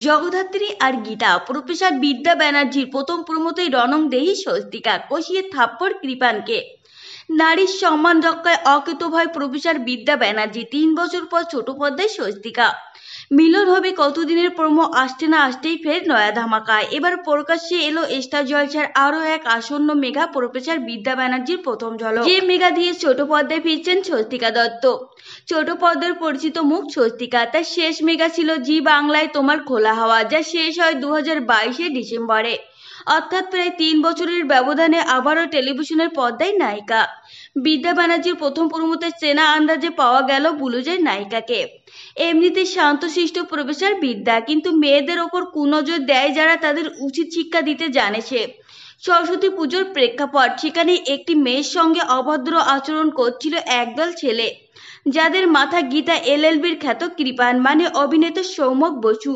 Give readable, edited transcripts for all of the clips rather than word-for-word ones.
জগদ্ধাত্রী আর Gita. Professor বিদ্যা ব্যানার্জির প্রথম প্রমোতেই রণংদেহী স্বস্তিকা, কষিয়ে থাপ্পড় কৃপানকে। নারীর সম্মান রক্ষায় অকুতোভয় প্রফেসর বিদ্যা ব্যানার্জি। 3 বছর পর ছোট পর্দায় স্বস্তিকা। মিলন হবে কতদিনের প্রমো আসতে না আসতেই ফের নয়া ধামাকা। এবার প্রকাশ্যে এলো স্টার জলসার আরও এক আসন্ন মেগা, প্রফেসর বিদ্যা ব্যানার্জির প্রথম ঝলক। যে মেগা দিয়ে ছোট পর্দায় ফিরছেন স্বস্তিকা দত্ত। ছোট পর্দার পরিচিত মুখ স্বস্তিকা। তার শেষ মেগা ছিল জি বাংলায় তোমার খোলা হাওয়া, যা শেষ হয় 2022 ডিসেম্বরে। অর্থাৎ প্রায় 3 বছরের ব্যবধানে আবারও টেলিভিশনের পর্দায় নায়িকা। বিদ্যা ব্যানার্জির প্রথম প্রমোতে চেনা আন্দাজে পাওয়া গেল বুলুজের নায়িকাকে। এমনিতে শান্তশিষ্ট প্রফেসর বিদ্যা, কিন্তু মেয়েদের ওপর কুনজর দেয় যারা, তাদের উচিত শিক্ষা দিতে জানে সে। সরস্বতী পুজোর প্রেক্ষাপট, সেখানে একটি মেয়ের সঙ্গে অভদ্র আচরণ করছিল একদল ছেলে, যাদের মাথা গীতা এলএলবির খ্যাত কৃপান মানে অভিনেতা সৌমক বসু।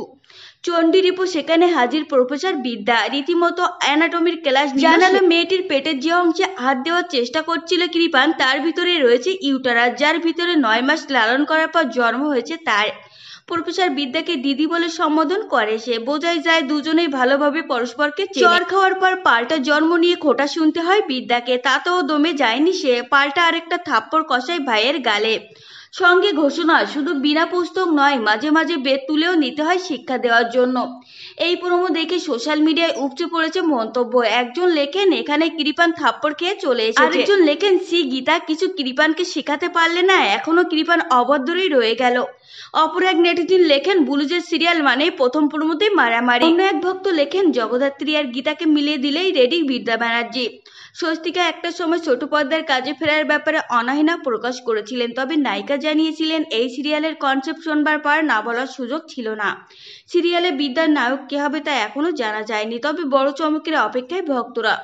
চণ্ডী রিপু সেখানে হাজির প্রফেসর বিদ্যা রীতিমতো অ্যানাটমির ক্লাস জানালো। মেয়েটির পেটের যে অংশে হাত দেওয়ার চেষ্টা করছিল কৃপান, তার ভিতরে রয়েছে ইউটারাস, যার ভিতরে 9 মাস লালন করার পর জন্ম হয়েছে তার। প্রফেসর বিদ্যাকে দিদি বলে সম্বোধন করে সে। বোঝাই যায় দুজনেই ভালোভাবে পরস্পরকে চর খাওয়ার পর পাল্টা জন্ম নিয়ে খোটা শুনতে হয় বিদ্যাকে। তাতেও দমে যায়নি সে, পাল্টা আরেকটা থাপ্পড় কষায় ভাইয়ের গালে। সঙ্গে ঘোষণা, শুধু বিনা পুস্তক নয়, মাঝে মাঝে বেদ তুলেও নিতে হয় শিক্ষা দেওয়ার জন্য। এই প্রোমো দেখে সোশ্যাল মিডিয়ায় উপচে পড়েছে মন্তব্য। একজন লেখেন, এখানে কৃপান থাপ্পড় খেয়ে চলে এসেছে। আরেকজন লেখেন, সি গীতা, কিছু কৃপানকে শেখাতে পারলে না, এখনো কৃপান অভদ্রই রয়ে গেল। অপর এক নেটিজেন লেখেন, বুলুজের সিরিয়াল মানে প্রথম প্রোমোতেই মারামারি। অন্য এক ভক্ত লেখেন, জগদ্ধাত্রী আর গীতাকে মিলিয়ে দিলেই রেডি বিদ্যা ব্যানার্জি। স্বস্তিকা একটা সময় ছোট পর্দার কাজে ফেরার ব্যাপারে অনাহিনা প্রকাশ করেছিলেন, তবে নায়িকা জানিয়েছিলেন এই সিরিয়ালের কনসেপ্ট শোনবার পর না বলার সুযোগ ছিল না। সিরিয়ালে বিদ্যার নায়ক কে হবে তা এখনো জানা যায়নি, তবে বড় চমকের অপেক্ষায় ভক্তরা।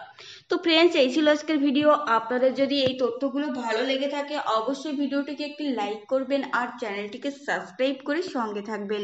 তো ফ্রেন্ডস, এই ছিল আজকের ভিডিও। আপনাদের যদি এই তথ্যগুলো ভালো লেগে থাকে অবশ্যই ভিডিওটিকে একটি লাইক করবেন আর চ্যানেলটিকে সাবস্ক্রাইব করে সঙ্গে থাকবেন।